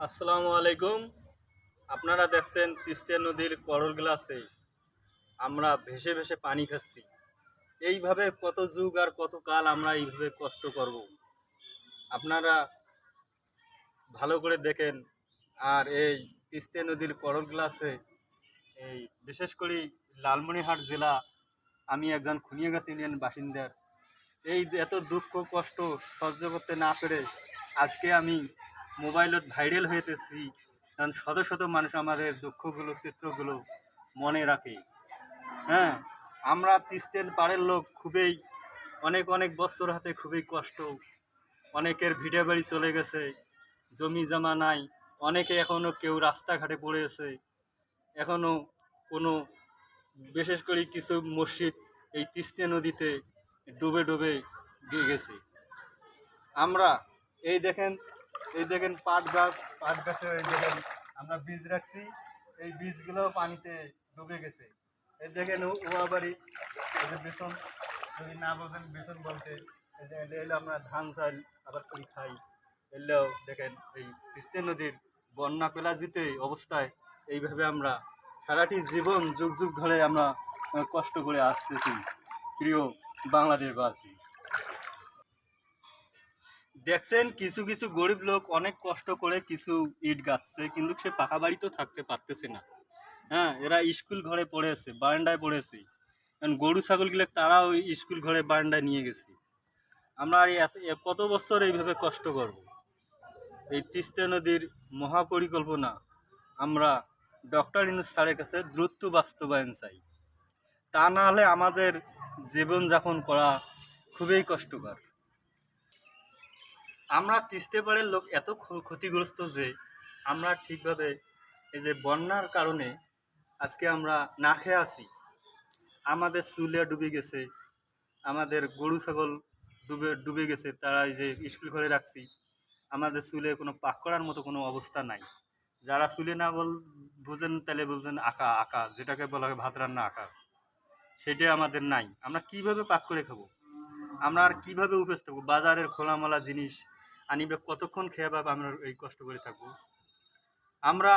আসসালামু আলাইকুম। আপনারা দেখছেন তিস্তা নদীর করল গ্লাসে আমরা ভেসে ভেসে পানি খাচ্ছি। এইভাবে কত যুগ আর কত কাল আমরা এইভাবে কষ্ট করব, আপনারা ভালো করে দেখেন। আর এই তিস্তা নদীর করল গ্লাসে এই বিশেষ করে লালমনিরহাট জেলা, আমি একজন খুনিয়াগাছ ইউনিয়ন বাসিন্দার এই এত দুঃখ কষ্ট সহ্য করতে না পেরে আজকে আমি মোবাইলত ভাইরাল হয়েতেছি, কারণ শত শত মানুষ আমাদের দুঃখগুলো চিত্রগুলো মনে রাখে। হ্যাঁ, আমরা তিস্তার পাড়ের লোক খুবই অনেক অনেক বছর হাতে খুবই কষ্ট, অনেকের ভিটে বাড়ি চলে গেছে, জমি জমা নাই, অনেকে এখনও কেউ রাস্তাঘাটে পড়ে আছে, এখনও কোনো বিশেষ করে কিছু মসজিদ এই তিস্তা নদীতে ডুবে ডুবে দিয়ে গেছে। আমরা এই দেখেন পাট গাছে এই দেখেন আমরা বীজ রাখছি, এই বীজগুলো পানিতে ডুবে গেছে। এই দেখেন ওয়াবাড়ি, এই যে বেসন, যদি না বোঝেন বেসন বলতে এই যে এটা হলো আমরা ধান চাল আবার করি খাই। এলেও দেখেন এই তিস্তা নদীর বন্যা পেলাজিতে অবস্থায় এইভাবে আমরা সারাটি জীবন যুগ যুগ ধরে আমরা কষ্ট করে আসতেছি। প্রিয় বাংলাদেশবাসী, দেখছেন কিছু কিছু গরিব লোক অনেক কষ্ট করে কিছু ইট গাচ্ছে, কিন্তু সে পাকা বাড়িতেও থাকতে পারতেছে না। হ্যাঁ, এরা স্কুল ঘরে পড়েছে, বারান্দায় পড়েছে, কারণ গরু ছাগলগুলো তারাও স্কুল ঘরে বারান্দায় নিয়ে গেছে। আমরা আর কত বছর এইভাবে কষ্ট করব? এই তিস্তা নদীর মহাপরিকল্পনা আমরা ডক্টর ইউনূস স্যারের কাছে দ্রুত বাস্তবায়ন চাই। তা না হলে আমাদের জীবনযাপন করা খুবই কষ্টকর। আমরা তিস্তা পাড়ের লোক এত ক্ষতিগ্রস্ত যে আমরা ঠিকভাবে এই যে বন্যার কারণে আজকে আমরা না খেয়ে আছি। আমাদের চুলে ডুবে গেছে, আমাদের গরু ছাগল ডুবে গেছে, তারা এই যে স্কুল ঘরে রাখছি। আমাদের চুলে কোনো পাক করার মতো কোনো অবস্থা নাই। যারা চুলে না বুঝেন তাহলে বলছেন আঁকা আঁকা, যেটাকে বলা হয় ভাত রান্না আঁকা, সেটাই আমাদের নাই। আমরা কিভাবে পাক করে খাবো? আমরা আর কীভাবে উপেস থাকবো? বাজারের খোলামেলা জিনিস আনিবে কতক্ষণ খেয়ে পাবে? আমরা এই কষ্ট করে থাকবো। আমরা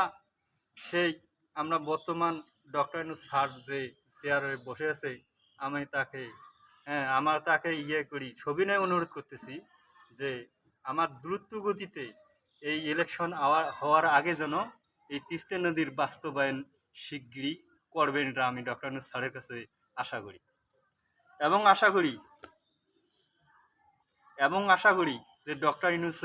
সেই আমরা বর্তমান ডক্টর ইউনূস স্যার যে চেয়ারে বসে আছে, আমি তাকে আমরা তাকে করি সবিনয় অনুরোধ করতেছি যে আমার দ্রুত গতিতে এই ইলেকশন হওয়ার আগে যেন এই তিস্তা নদীর বাস্তবায়ন শিগগিরই করবেন, এটা আমি ডক্টর ইউনূস স্যারের কাছে আশা করি এবং আশা করি যে ডক্টর ইউনূস